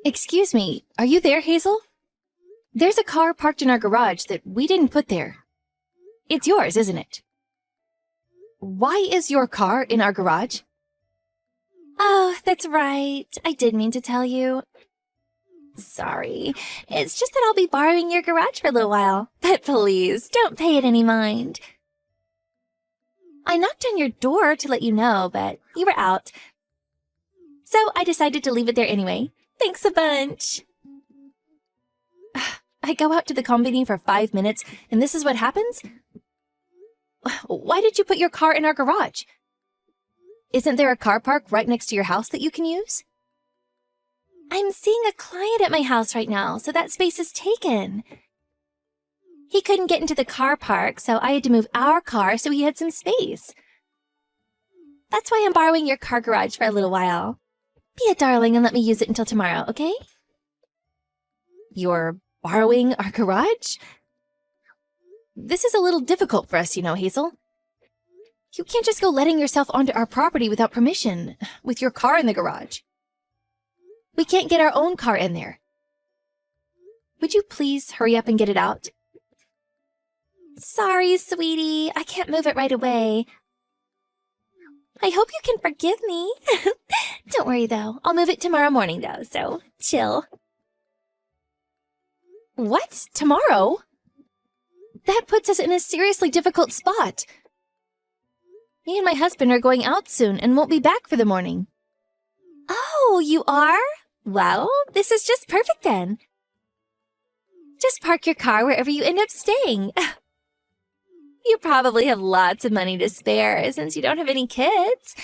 Excuse me, are you there, Hazel? There's a car parked in our garage that we didn't put there. It's yours, isn't it? Why is your car in our garage? Oh, that's right. I did mean to tell you. Sorry. It's just that I'll be borrowing your garage for a little while. But please, don't pay it any mind. I knocked on your door to let you know, but you were out. So I decided to leave it there anyway. Thanks a bunch. I go out to the company for 5 minutes, and this is what happens? Why did you put your car in our garage? Isn't there a car park right next to your house that you can use? I'm seeing a client at my house right now, so that space is taken. He couldn't get into the car park, so I had to move our car so he had some space. That's why I'm borrowing your car garage for a little while. Be a darling and let me use it until tomorrow, okay? You're borrowing our garage? This is a little difficult for us, you know, Hazel. You can't just go letting yourself onto our property without permission, with your car in the garage. We can't get our own car in there. Would you please hurry up and get it out? Sorry, sweetie. I can't move it right away. I hope you can forgive me. Don't worry, though. I'll move it tomorrow morning, though, so chill. What? Tomorrow? That puts us in a seriously difficult spot. Me and my husband are going out soon and won't be back for the morning. Oh, you are? Well, this is just perfect then. Just park your car wherever you end up staying. You probably have lots of money to spare since you don't have any kids.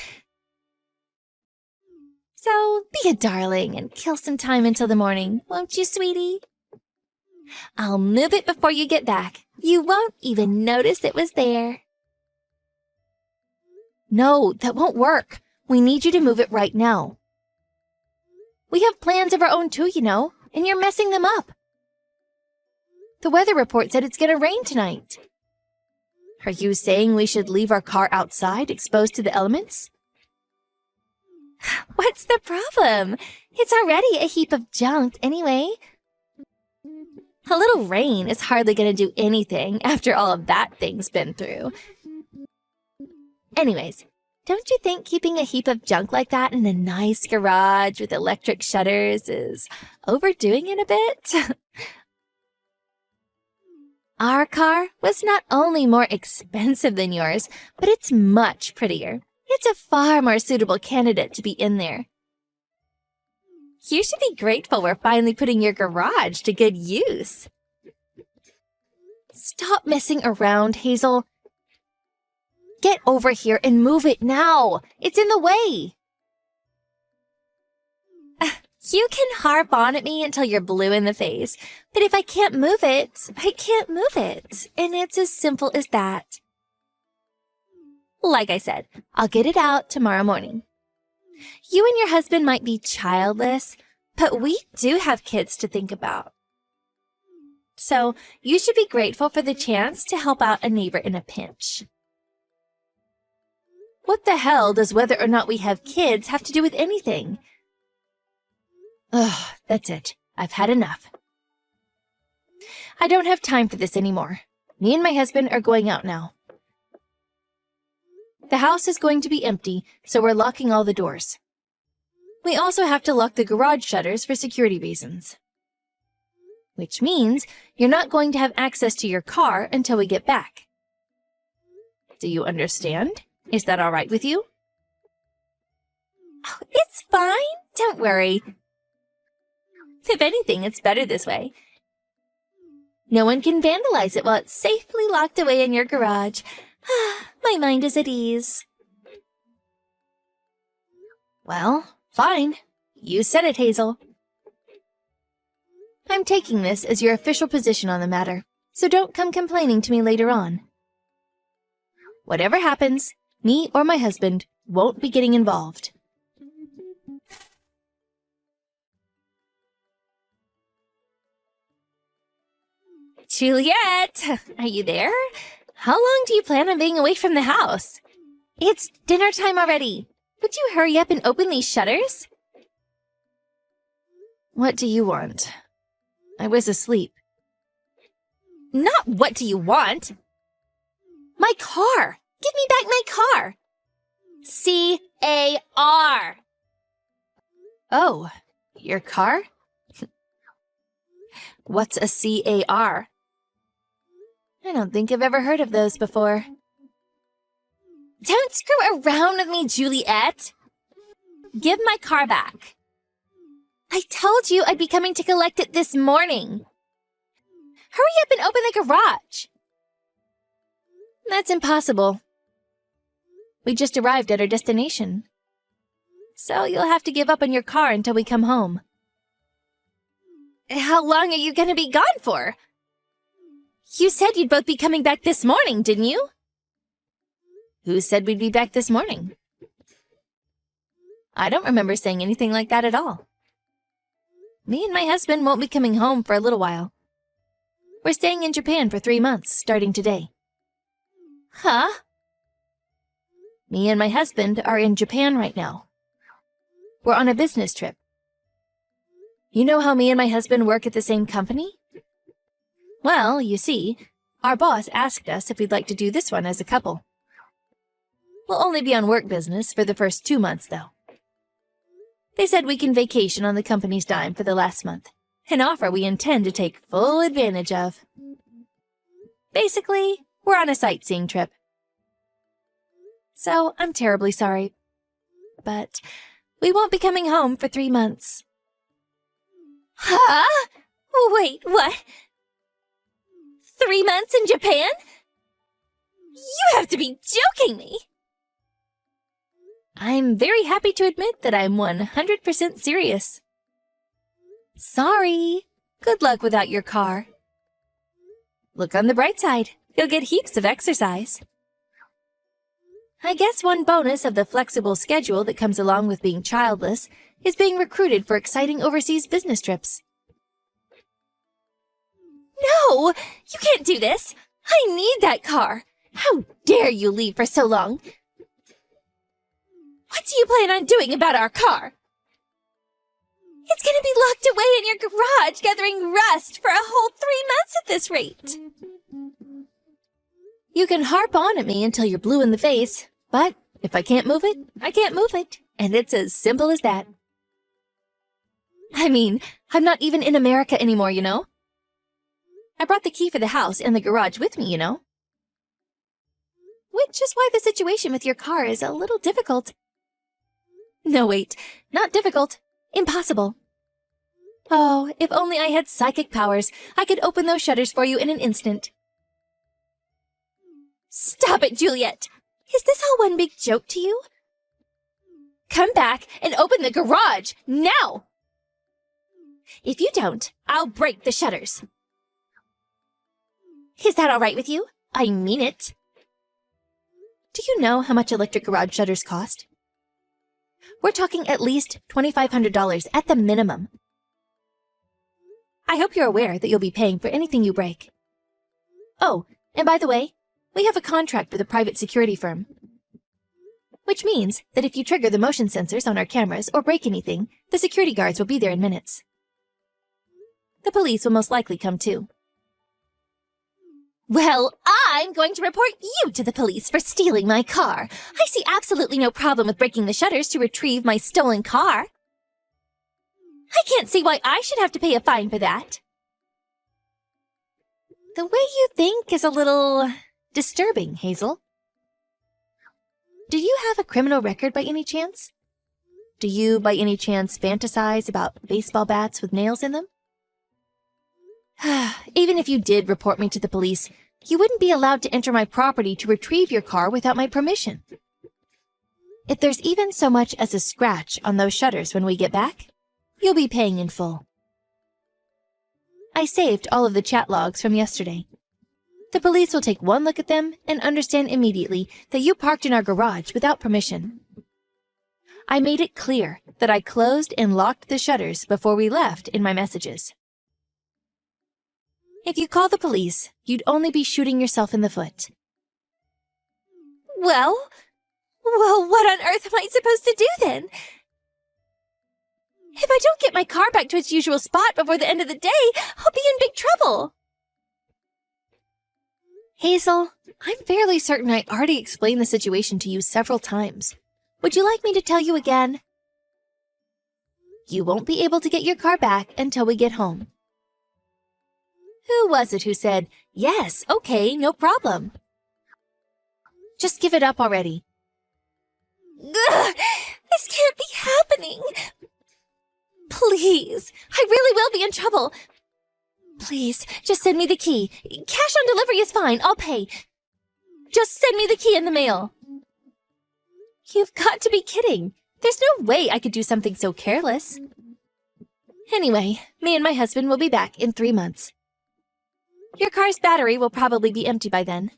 So be a darling and kill some time until the morning, won't you, sweetie? I'll move it before you get back. You won't even notice it was there. No, that won't work. We need you to move it right now. We have plans of our own too, you know, and you're messing them up. The weather report said it's gonna rain tonight. Are you saying we should leave our car outside, exposed to the elements? What's the problem? It's already a heap of junk anyway. A little rain is hardly gonna do anything after all of that thing's been through. Anyways, don't you think keeping a heap of junk like that in a nice garage with electric shutters is overdoing it a bit? Our car was not only more expensive than yours, but it's much prettier. It's a far more suitable candidate to be in there. You should be grateful we're finally putting your garage to good use. Stop messing around, Hazel. Get over here and move it now. It's in the way. You can harp on at me until you're blue in the face, but if I can't move it, I can't move it. And it's as simple as that. Like I said, I'll get it out tomorrow morning. You and your husband might be childless, but we do have kids to think about. So you should be grateful for the chance to help out a neighbor in a pinch. What the hell does whether or not we have kids have to do with anything? Ugh, that's it. I've had enough. I don't have time for this anymore. Me and my husband are going out now. The house is going to be empty, so we're locking all the doors. We also have to lock the garage shutters for security reasons. Which means you're not going to have access to your car until we get back. Do you understand? Is that all right with you? Oh, it's fine. Don't worry. If anything, it's better this way. No one can vandalize it while it's safely locked away in your garage. My mind is at ease. Well, fine. You said it, Hazel. I'm taking this as your official position on the matter, so don't come complaining to me later on. Whatever happens, me or my husband won't be getting involved. Juliet, are you there? How long do you plan on being away from the house? It's dinner time already. Would you hurry up and open these shutters? What do you want? I was asleep. Not what do you want? My car! Give me back my car! C-A-R! Oh, your car? What's a C-A-R? I don't think I've ever heard of those before. Don't screw around with me, Juliet! Give my car back. I told you I'd be coming to collect it this morning. Hurry up and open the garage. That's impossible. We just arrived at our destination. So you'll have to give up on your car until we come home. How long are you going to be gone for? You said you'd both be coming back this morning, didn't you? Who said we'd be back this morning? I don't remember saying anything like that at all. Me and my husband won't be coming home for a little while. We're staying in Japan for 3 months, starting today. Huh? Me and my husband are in Japan right now. We're on a business trip. You know how me and my husband work at the same company? Well, you see, our boss asked us if we'd like to do this one as a couple. We'll only be on work business for the first 2 months, though. They said we can vacation on the company's dime for the last month, an offer we intend to take full advantage of. Basically, we're on a sightseeing trip. So, I'm terribly sorry, but we won't be coming home for 3 months. Huh? Wait, what? 3 months in Japan? You have to be joking me! I'm very happy to admit that I'm 100% serious. Sorry. Good luck without your car. Look on the bright side. You'll get heaps of exercise. I guess one bonus of the flexible schedule that comes along with being childless is being recruited for exciting overseas business trips. No! You can't do this! I need that car! How dare you leave for so long? What do you plan on doing about our car? It's gonna be locked away in your garage, gathering rust for a whole 3 months at this rate. You can harp on at me until you're blue in the face, but if I can't move it, I can't move it. And it's as simple as that. I mean, I'm not even in America anymore, you know? I brought the key for the house and the garage with me, you know? Which is why the situation with your car is a little difficult. No, wait, not difficult. Impossible. Oh, if only I had psychic powers, I could open those shutters for you in an instant. Stop it, Juliet! Is this all one big joke to you? Come back and open the garage, now! If you don't, I'll break the shutters. Is that all right with you? I mean it. Do you know how much electric garage shutters cost? We're talking at least $2,500 at the minimum. I hope you're aware that you'll be paying for anything you break. Oh, and by the way, we have a contract with a private security firm. Which means that if you trigger the motion sensors on our cameras or break anything, the security guards will be there in minutes. The police will most likely come too. Well, I'm going to report you to the police for stealing my car. I see absolutely no problem with breaking the shutters to retrieve my stolen car. I can't see why I should have to pay a fine for that. The way you think is a little disturbing, Hazel. Do you have a criminal record by any chance? Do you, by any chance, fantasize about baseball bats with nails in them? Even if you did report me to the police, you wouldn't be allowed to enter my property to retrieve your car without my permission. If there's even so much as a scratch on those shutters when we get back, you'll be paying in full. I saved all of the chat logs from yesterday. The police will take one look at them and understand immediately that you parked in our garage without permission. I made it clear that I closed and locked the shutters before we left in my messages. If you call the police, you'd only be shooting yourself in the foot. Well, what on earth am I supposed to do then? If I don't get my car back to its usual spot before the end of the day, I'll be in big trouble. Hazel, I'm fairly certain I already explained the situation to you several times. Would you like me to tell you again? You won't be able to get your car back until we get home. Who was it who said, "Yes, okay, no problem"? Just give it up already. Ugh, this can't be happening. Please, I really will be in trouble. Please, just send me the key. Cash on delivery is fine, I'll pay. Just send me the key in the mail. You've got to be kidding. There's no way I could do something so careless. Anyway, me and my husband will be back in 3 months. Your car's battery will probably be empty by then.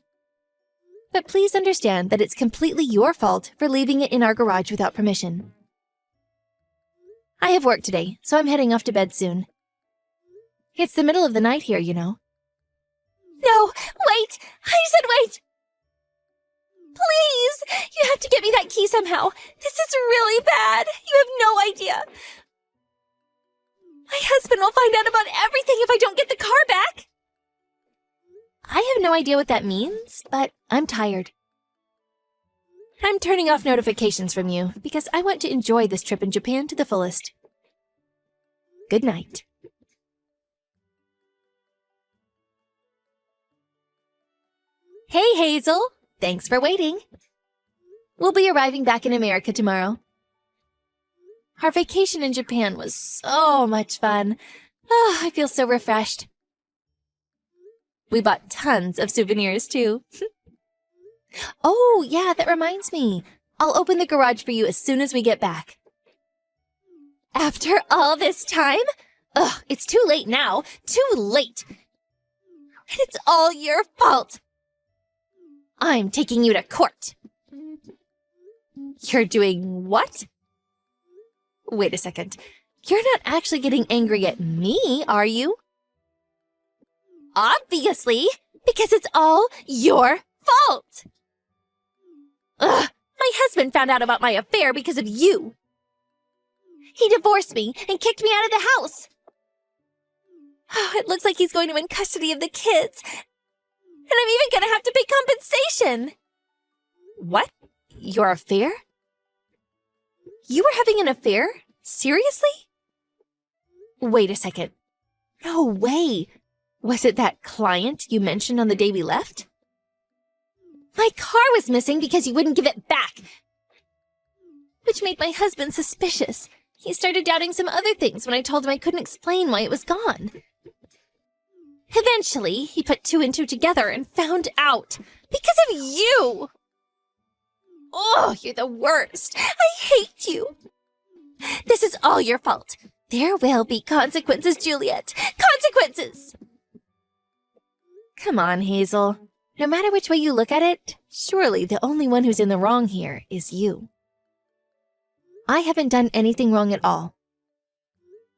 But please understand that it's completely your fault for leaving it in our garage without permission. I have work today, so I'm heading off to bed soon. It's the middle of the night here, you know. No, wait! I said wait! Please! You have to get me that key somehow. This is really bad. You have no idea. My husband will find out about everything if I don't get the car back. I have no idea what that means, but I'm tired. I'm turning off notifications from you because I want to enjoy this trip in Japan to the fullest. Good night. Hey, Hazel. Thanks for waiting. We'll be arriving back in America tomorrow. Our vacation in Japan was so much fun. Oh, I feel so refreshed. We bought tons of souvenirs, too. Oh, yeah, that reminds me. I'll open the garage for you as soon as we get back. After all this time? Ugh, it's too late now. Too late. And it's all your fault. I'm taking you to court. You're doing what? Wait a second. You're not actually getting angry at me, are you? Obviously, because it's all your fault. Ugh, my husband found out about my affair because of you. He divorced me and kicked me out of the house. Oh, it looks like he's going to win custody of the kids. And I'm even going to have to pay compensation. What? Your affair? You were having an affair? Seriously? Wait a second. No way. Was it that client you mentioned on the day we left? My car was missing because you wouldn't give it back, which made my husband suspicious. He started doubting some other things when I told him I couldn't explain why it was gone. Eventually, he put 2 and 2 together and found out. Because of you! Oh, you're the worst. I hate you. This is all your fault. There will be consequences, Juliet. Consequences! Come on, Hazel. No matter which way you look at it, surely the only one who's in the wrong here is you. I haven't done anything wrong at all.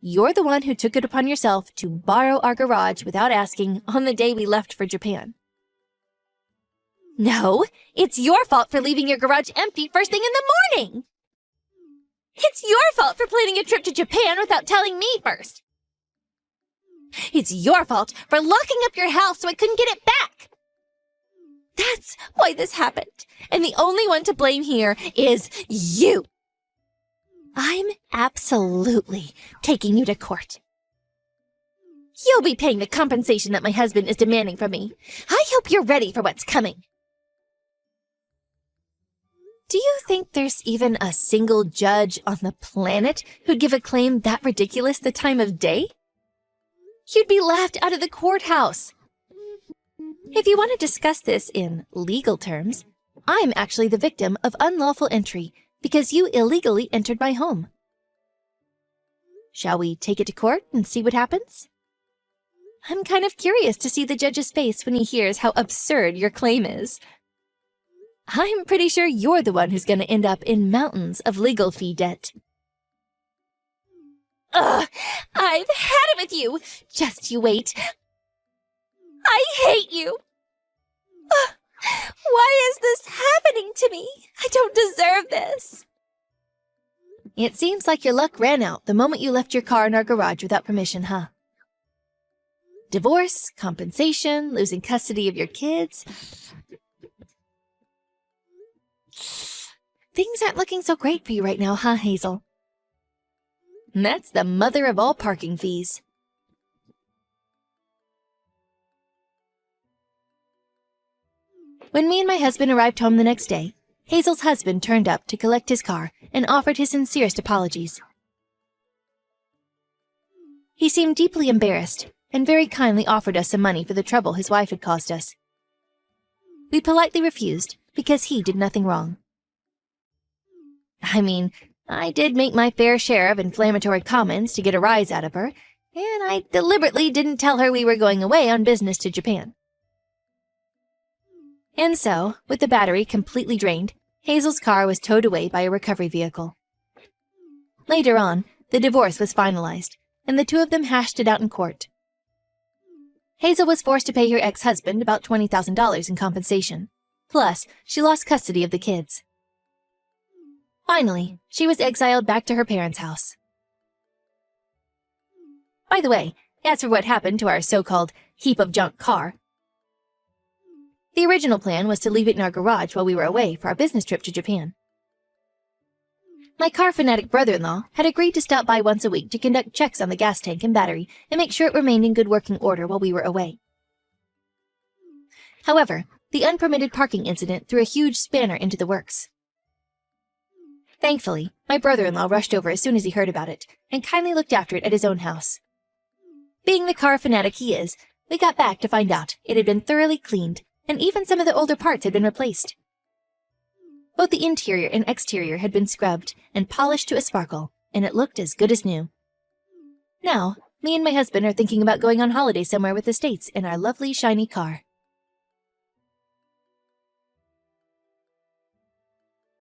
You're the one who took it upon yourself to borrow our garage without asking on the day we left for Japan. No, it's your fault for leaving your garage empty first thing in the morning. It's your fault for planning a trip to Japan without telling me first. It's your fault for locking up your house so I couldn't get it back. That's why this happened. And the only one to blame here is you. I'm absolutely taking you to court. You'll be paying the compensation that my husband is demanding from me. I hope you're ready for what's coming. Do you think there's even a single judge on the planet who'd give a claim that ridiculous the time of day? You'd be laughed out of the courthouse. If you want to discuss this in legal terms, I'm actually the victim of unlawful entry because you illegally entered my home. Shall we take it to court and see what happens? I'm kind of curious to see the judge's face when he hears how absurd your claim is. I'm pretty sure you're the one who's going to end up in mountains of legal fee debt. Ugh! I've had it with you! Just you wait. I hate you! Ugh, why is this happening to me? I don't deserve this. It seems like your luck ran out the moment you left your car in our garage without permission, huh? Divorce, compensation, losing custody of your kids. Things aren't looking so great for you right now, huh, Hazel? That's the mother of all parking fees. When me and my husband arrived home the next day, Hazel's husband turned up to collect his car and offered his sincerest apologies. He seemed deeply embarrassed and very kindly offered us some money for the trouble his wife had caused us. We politely refused because he did nothing wrong. I mean, I did make my fair share of inflammatory comments to get a rise out of her, and I deliberately didn't tell her we were going away on business to Japan. And so, with the battery completely drained, Hazel's car was towed away by a recovery vehicle. Later on, the divorce was finalized, and the two of them hashed it out in court. Hazel was forced to pay her ex-husband about $20,000 in compensation. Plus, she lost custody of the kids. Finally, she was exiled back to her parents' house. By the way, as for what happened to our so-called heap of junk car, the original plan was to leave it in our garage while we were away for our business trip to Japan. My car fanatic brother-in-law had agreed to stop by once a week to conduct checks on the gas tank and battery and make sure it remained in good working order while we were away. However, the unpermitted parking incident threw a huge spanner into the works. Thankfully, my brother-in-law rushed over as soon as he heard about it and kindly looked after it at his own house. Being the car fanatic he is, we got back to find out it had been thoroughly cleaned, and even some of the older parts had been replaced. Both the interior and exterior had been scrubbed and polished to a sparkle, and it looked as good as new. Now, me and my husband are thinking about going on holiday somewhere with the States in our lovely, shiny car.